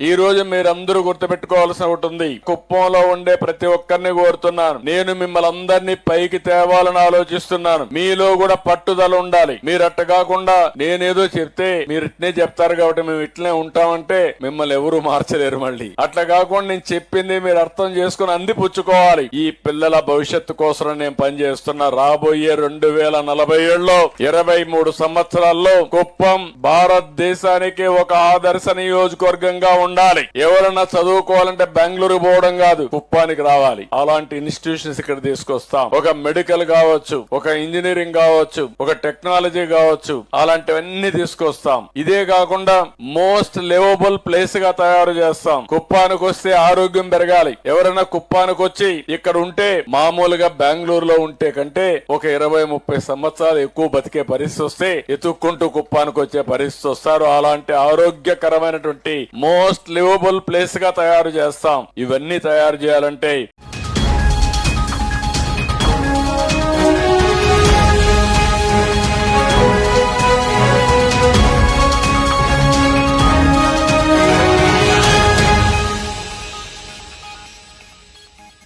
ఈ రోజు మీరందరూ గుర్తుపెట్టుకోవాల్సిన ఒకటి ఉంది. కుప్పంలో ఉండే ప్రతి ఒక్కరిని కోరుతున్నాను, నేను మిమ్మల్ని అందరినీ పైకి తేవాలని ఆలోచిస్తున్నాను. మీలో కూడా పట్టుదల ఉండాలి. మీరు అట్ట కాకుండా నేనేదో చెప్తే మీరు ఇట్నే చెప్తారు కాబట్టి మేము ఇట్లనే ఉంటామంటే మిమ్మల్ని ఎవరు మార్చలేరు. మళ్ళీ అట్లా కాకుండా నేను చెప్పింది మీరు అర్థం చేసుకుని అందిపుచ్చుకోవాలి. ఈ పిల్లల భవిష్యత్తు కోసం నేను పనిచేస్తున్నా. రాబోయే 2047లో 23 సంవత్సరాల్లో కుప్పం భారతదేశానికి ఒక ఆదర్శ నియోజకవర్గంగా ఉండాలి. ఎవరన్నా చదువుకోవాలంటే బెంగళూరు పోవడం కాదు, కుప్పానికి రావాలి. అలాంటి ఇన్స్టిట్యూషన్స్ ఇక్కడ తీసుకొస్తాం. ఒక మెడికల్ కావచ్చు, ఒక ఇంజనీరింగ్ కావచ్చు, ఒక టెక్నాలజీ కావచ్చు, అలాంటివన్నీ తీసుకొస్తాం. ఇదే కాకుండా మోస్ట్ లివబుల్ ప్లేస్ గా తయారు చేస్తాం. కుప్పానికి వస్తే ఆరోగ్యం పెరగాలి. ఎవరైనా కుప్పానికి వచ్చి ఇక్కడ ఉంటే మామూలుగా బెంగళూరులో ఉంటే కంటే ఒక 20-30 సంవత్సరాలు ఎక్కువ బతికే పరిస్థితి వస్తే ఎత్తుక్కుంటూ కుప్పానికి వచ్చే పరిస్థితి వస్తారు. అలాంటి ఆరోగ్యకరమైనటువంటి మోస్ట్ లివబుల్ ప్లేస్ గా తయారు చేస్తాం. ఇవన్నీ తయారు చేయాలంటే